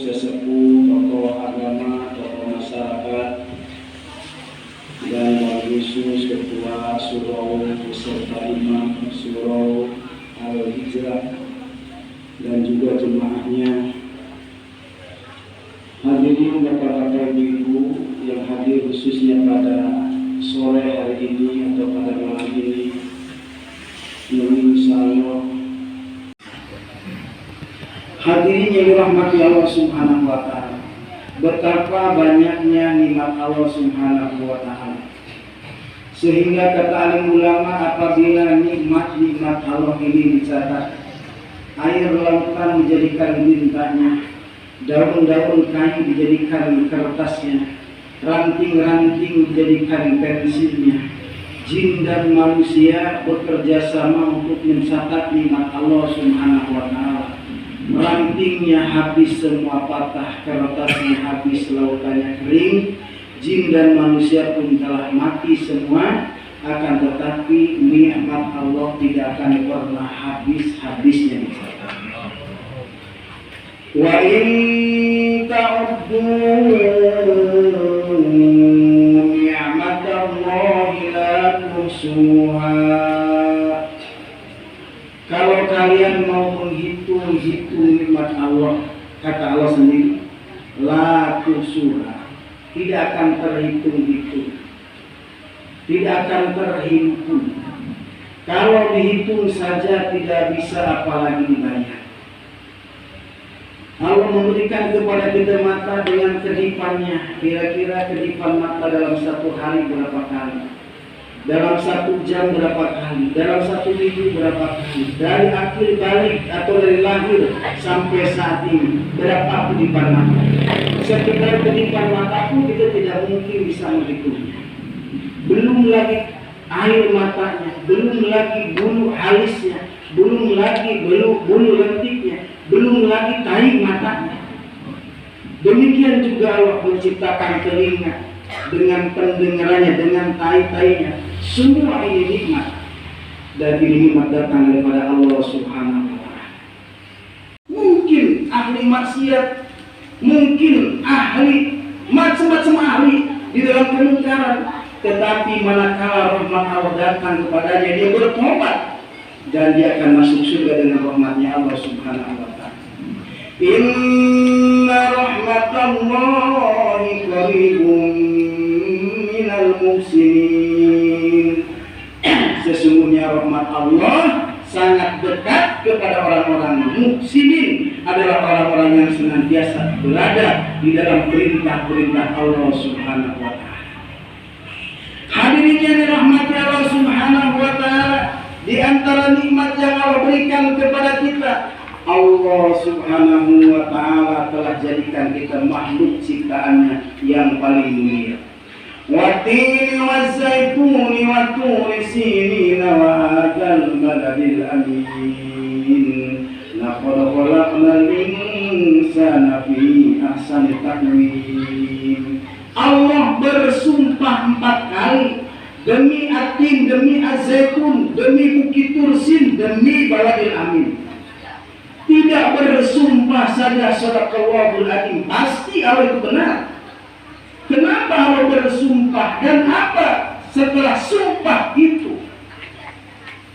sesepuh, tokoh agama, tokoh masyarakat, dan wali khusus ketua surau beserta imam surau Al-Hijrah dan juga jemaahnya. Hadirin bapak-bapak ibu yang hadir khususnya pada sore hari ini atau pada malam ini, insyaallah hadirin yang dirahmati Allah Subhanahu wa taala. Betapa banyaknya nikmat Allah Subhanahu wa taala. Sehingga kata alim ulama, apabila nikmat-nikmat Allah ini dicatat, air lautan dijadikan tintanya, daun-daun kayu dijadikan kertasnya, ranting-ranting dijadikan pensilnya. Jin dan manusia bekerja sama untuk mencatat nikmat Allah Subhanahu wa taala. Rantingnya habis semua patah, kertasnya habis, lautannya kering, jin dan manusia pun telah mati semua. Akan tetapi nikmat Allah tidak akan pernah habis-habisnya dicatat. Wa in ta'uddu ni'matallahi la tuhsuha. Kalau kalian mau menghitung nikmat Allah, kata Allah sendiri, la tuhsuha, tidak akan terhitung-hitung, tidak akan terhimpun. Kalau dihitung saja tidak bisa, apalagi dibayar. Allah memberikan kepada kita mata dengan kedipannya. Kira-kira kedipan mata dalam satu hari berapa kali? Dalam satu jam berapa kali? Dalam satu minggu berapa kali? Dari akhir balik atau dari lahir sampai saat ini berapa kedipan mata? Sekedar kedipan mata pun kita tidak mungkin bisa menghitungnya. Belum lagi air matanya, belum lagi bulu alisnya, belum lagi bulu lentiknya, belum lagi taring matanya. Demikian juga Allah menciptakan telinga dengan pendengarannya, dengan tai-tainya. Semua ini nikmat, dan ini nikmat datang daripada Allah Subhanahu wa taala. Mungkin ahli maksiat, mungkin ahli macam-macam ahli di dalam kemungkaran, tetapi manakala rahmat Allah datang kepadanya, dia bertobat dan dia akan masuk surga dengan rahmatnya Allah Subhanahu wa taala. Inna rahmatallahi qaribun minal muhsinin. Sesungguhnya rahmat Allah sangat dekat kepada orang-orang muhsinin, adalah orang-orang yang senantiasa berada di dalam perintah-perintah Allah Subhanahu wa taala. Hadirin yang dirahmati Allah Subhanahu wa taala, di antara nikmat yang Allah berikan kepada kita, Allah Subhanahu wa taala telah jadikan kita makhluk ciptaannya yang paling mulia. Watini wazaituni wa turi sinina wa hadzal baladil amin. Laqad khalaqnal insana fi ahsani taqwim. Allah bersumpah 4 kali, demi atin, demi azaitun, demi bukit tursin, demi baladil amin. Tidak bersumpah saja sadaqallahul adzim, pasti Allah itu benar. Kenapa Allah bersumpah dan apa setelah sumpah itu?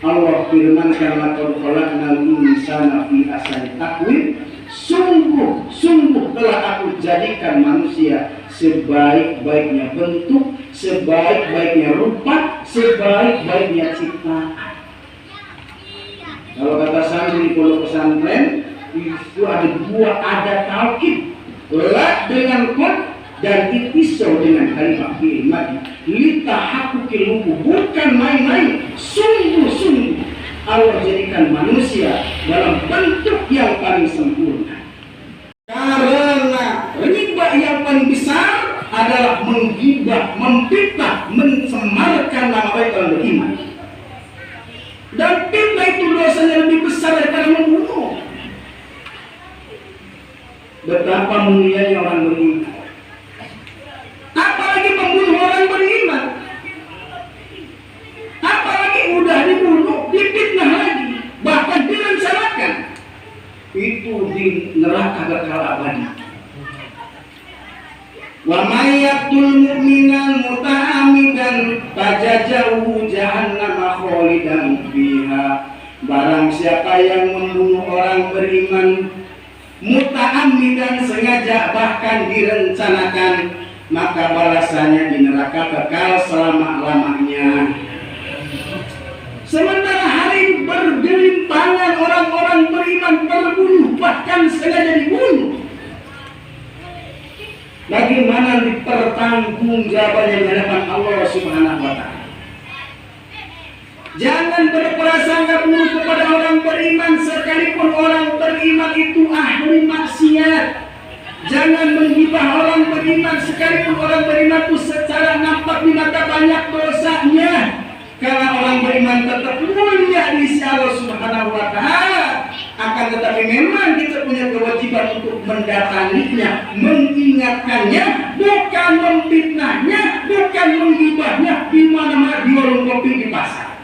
Allah firmankan, laqad khalaqnal insana fi ahsani taqwim. Sungguh telah aku jadikan manusia sebaik-baiknya bentuk, sebaik-baiknya rupa, sebaik-baiknya ciptaan. Kalau kata santri di pondok pesantren itu ada taukid, la dengan qad dan itisau dengan kalimat fi'il madhi. Litahaqquqil lubu, bukan main-main, sungguh-sungguh Allah jadikan manusia dalam bentuk yang paling sempurna. Karena riba yang paling besar adalah menggibah, memfitnah, mencemarkan nama baik orang beriman. Dan fitnah itu dosanya lebih besar daripada membunuh. Betapa mulianya orang beriman. Apalagi membunuh orang beriman. Apalagi udah dibunuh, difitnah lagi, bahkan direncanakan. Itu di neraka kekal abadi. Wa may yaqtul mu'minan muta'ammidan fajazahu jahannam khalidan fiha. Barang siapa yang membunuh orang beriman muta'ammidan, sengaja bahkan direncanakan, maka balasannya di neraka kekal selama-lamanya. Sementara hari ini bergelimpangan orang-orang beriman terbunuh, bahkan sengaja dibunuh. Bagaimana dipertanggungjawabannya di hadapan Allah Subhanahu wa Ta'ala? Jangan berprasangka buruk kepada orang beriman, sekalipun orang beriman itu ahli maksiat. Jangan menggibah orang beriman, sekalipun orang beriman itu secara nampak di mata banyak dosanya. Karena orang beriman tetap mulia di sisi Allah Subhanahu wa Ta'ala. Akan tetapi memang kita punya kewajiban untuk mendatanginya, mengingatkannya, bukan memfitnahnya, bukan menggibahnya di mana-mana, di warung kopi, di pasar.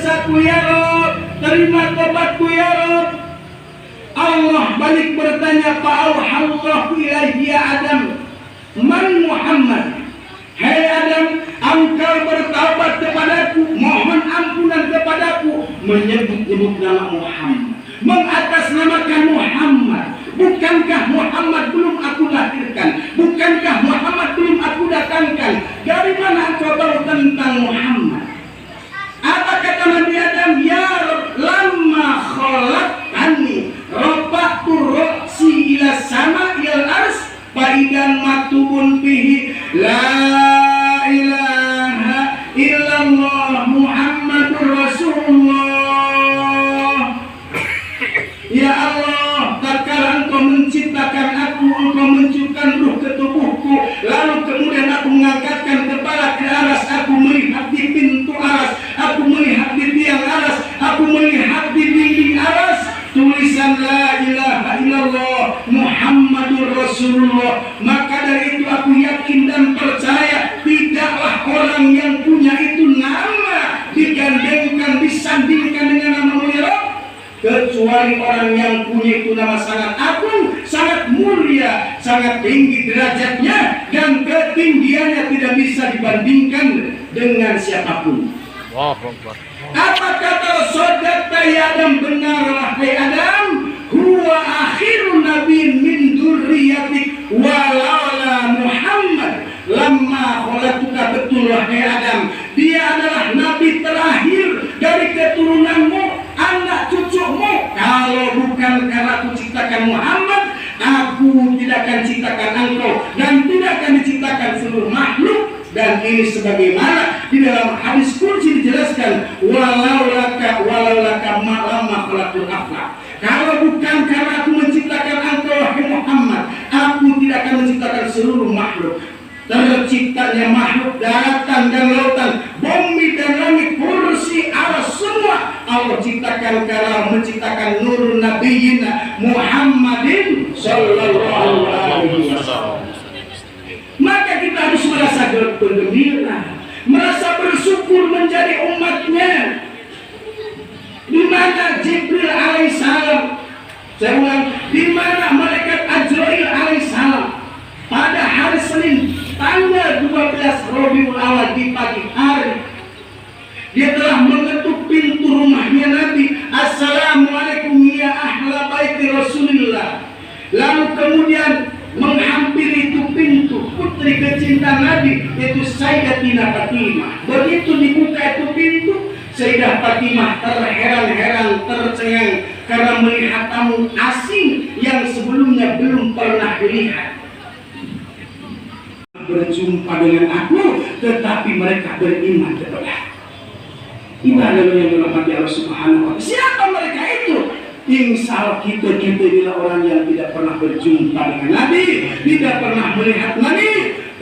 Satu ya Rob, terima tobatku ya Rob. Allah balik bertanya, fa'auhallahu ilaihi ya Adam, man Muhammad. Hai Adam, engkau bertaubat kepadaku, mohon ampunan kepadaku, menyebut-nyebut nama Muhammad, mengatasnamakan Muhammad. Bukankah Muhammad belum aku lahirkan? Bukankah Muhammad belum aku datangkan? Dari mana engkau tahu tentang Muhammad? Apa kata Nabi Adam? Ya Rabb, lamma khalaqtani rafa'tu ra'si ila sama ila ars faidan maktubun bihi la ilaha illallah Muhammadur Rasulullah. Ya Allah, tatkala engkau menciptakan aku, engkau menciptakan ruh ke tubuhku, lalu kemudian aku mengangkatkan kepala ke aras, aku melihat di pintu aras, aku melihat di tiang aras, aku melihat di dinding aras tulisan la ilaha illallah Muhammadur Rasulullah. Maka dari itu aku yakin dan percaya tidaklah orang yang punya itu nama digandengkan, disandingkan dengan nama mulia, kecuali orang yang punya itu nama sangat agung, sangat mulia, sangat tinggi derajatnya, dan ketinggiannya tidak bisa dibandingkan dengan siapapun. Apa kata saudara ya Adam? Benarlah hai Adam, huwa akhirun nabi min dzurriyyatik walaula Muhammad lamma khalaqtuka. Betul hai Adam, dia adalah nabi terakhir dari keturunanmu, anak cucumu. Kalau bukan karena aku ciptakan Muhammad, aku tidak akan ciptakan engkau dan tidak akan diciptakan seluruh makhluk. Dan ini sebagaimana di dalam hadis qudsi dijelaskan, walau laka ma'lamma khalaqul aflaq. Kalau bukan karena aku menciptakan engkau wahai Muhammad, aku tidak akan menciptakan seluruh makhluk. Terciptanya makhluk daratan dan lautan, bumi dan langit, kursi, aras, semua Allah ciptakan karena menciptakan nurun nabiyina Muhammadin sallallahu alaihi wasallam. Maka kita harus merasa bergembira, merasa bersyukur menjadi umatnya. Di mana Jibril alaihissalam, saya ulang, di mana malaikat Ajrail alaihissalam pada hari Senin tanggal 12 Rabiul Awal di pagi hari, dia telah mengetuk pintu rumahnya Nabi. Assalamualaikum ya ahla baiti Rasulillah. Lalu kemudian menghampiri itu pintu putri kecintaan Nabi, yaitu Sayyidatina Fatimah. Begitu dibuka itu pintu, Sayyidah Fatimah terheran-heran, tercengang karena melihat tamu asing yang sebelumnya belum pernah dilihat. Berjumpa dengan aku, tetapi mereka beriman kepada aku. Inilah yang dirahmati Allah Subhanahu wa Ta'ala. Siapa mereka itu? Insya Allah kita adalah orang yang tidak pernah berjumpa dengan Nabi, tidak pernah melihat Nabi,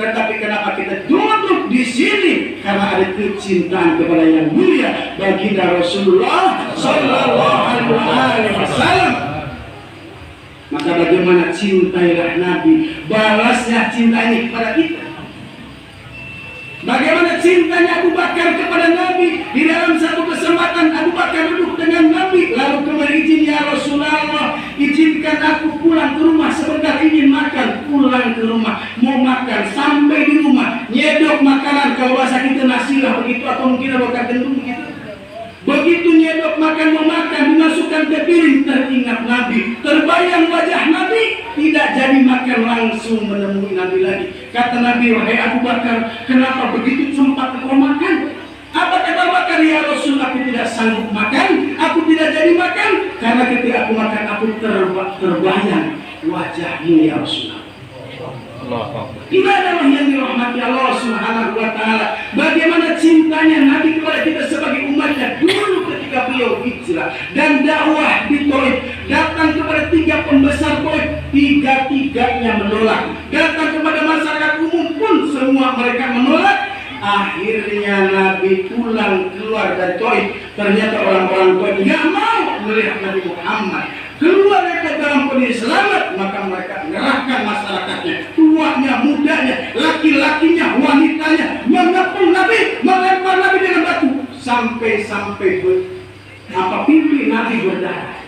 tetapi kenapa kita duduk di sini? Karena ada kecintaan kepada yang mulia baginda Rasulullah Sallallahu Alaihi Wasallam. Maka bagaimana cintailah Nabi, balasnya cinta ini kepada kita. Bagaimana cintanya Abu Bakar kepada Nabi? Di dalam satu kesempatan Abu Bakar duduk dengan Nabi, lalu kemudian izin ingin makan, pulang ke rumah, mau makan sampai di rumah, nyedok makanan, kalau bahasa kita nasi lah begitu, atau mungkin ada gendum begitu. Begitu nyedok makan mau makan, dimasukkan ke piring, teringat Nabi, terbayang wajah Nabi, tidak jadi makan, langsung menemui Nabi lagi. Kata Nabi, wahai Abu Bakar, kenapa begitu sempat kau makan? Apa kata Bakar? Ya Rasul, aku tidak sanggup makan, aku tidak jadi makan, karena ketika aku makan, aku terbayang wajahmu ya Rasulullah. Inilah yang dirahmati Allah Subhanahu wa Ta'ala. Bagaimana cintanya Nabi kepada kita sebagai umatnya dulu ketika beliau hijrah dan dakwah di Taif, datang kepada 3 pembesar Taif, 3-3-nya menolak. Datang kepada masyarakat umum pun semua mereka menolak. Akhirnya Nabi pulang keluar dari Taif. Ternyata orang-orang Taif tidak mau melihat Nabi Muhammad keluar dari dalam kondisi selamat, maka mereka mengerahkan masyarakatnya, tuanya, mudanya, laki-lakinya, wanitanya, mengepung Nabi, melempar Nabi dengan batu, sampai pipi Nabi berdarah.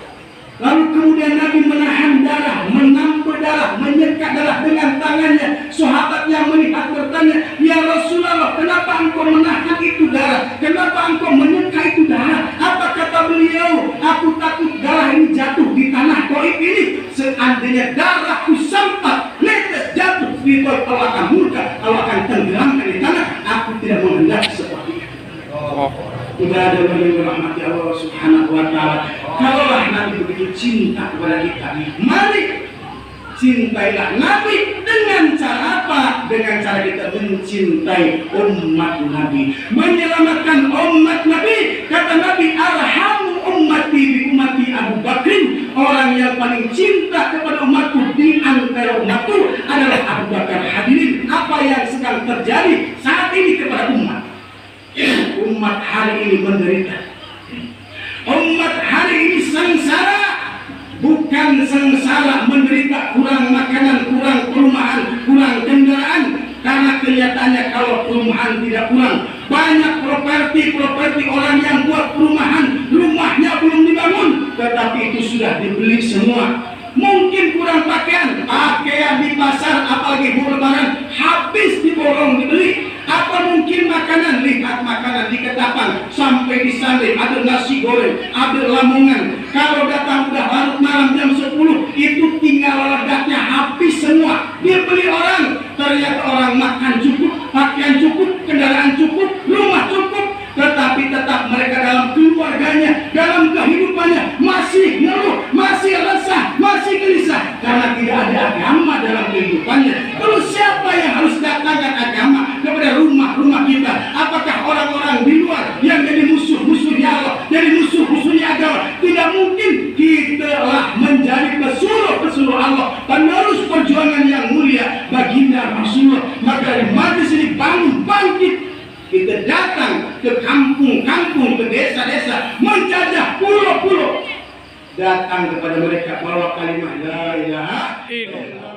Lalu kemudian Nabi menahan darah, menampar darah, menyekat darah dengan tangannya. Sahabat yang melihat bertanya, ya Rasulullah, kenapa engkau menahan itu darah? Kenapa engkau menyeka itu darah? Apa kata beliau? Aku takut darah ini jatuh di tanah Taif ini. Seandainya darahku sempat netes jatuh di Taif, Allah akan murka, Allah akan tenggelamkan di tanah. Aku tidak menghendaki seperti itu. Tidak ada yang dirahmati Allah Subhanahu wa Ta'ala. Kalaulah Nabi begitu cinta kepada kita, mari cintailah Nabi. Dengan cara apa? Dengan cara kita mencintai umat Nabi, menyelamatkan umat Nabi. Kata Nabi, arhamu ummati bi ummati Abu Bakrin. Orang yang paling cinta kepada umatku di antara umatku adalah Abu Bakar. Hadirin, apa yang sedang terjadi saat ini kepada umat? Umat hari ini menderita. Umat hari ini sengsara. Bukan sengsara menderita kurang makanan, kurang perumahan, kurang kendaraan. Karena kenyataannya kalau perumahan tidak kurang, banyak properti orang yang buat perumahan, rumahnya belum dibangun, tetapi itu sudah dibeli semua. Mungkin kurang pakaian di pasar, apalagi lebaran, habis diborong dibeli. Apa mungkin makanan? Lihat makanan di Ketapang sampai di Sande, ada nasi goreng, ada lamongan. Kalau datang udah larut malam jam 10, itu tinggal ledaknya habis semua. Dia beli orang, ternyata orang makan cukup, pakaian cukup, kendaraan cukup, rumah cukup, tetapi tetap mereka dalam keluarganya, dalam kehidupannya masih ngeluh, masih resah, masih gelisah karena tidak ada agama dalam kehidupannya. Terus siapa yang harus datangkan agama kepada rumah-rumah kita? Apakah orang-orang di luar yang jadi musuh-musuhnya Allah, jadi musuh-musuhnya agama? Tidak mungkin. Kitalah menjadi pesuruh Allah, penerus perjuangan yang mulia baginda Rasulullah. Maka dari majlis ini bangun, bangkit. Kita datang ke kampung-kampung, ke desa-desa, menjajah pulau-pulau. Datang kepada mereka bawa kalimat la ilaha illallah.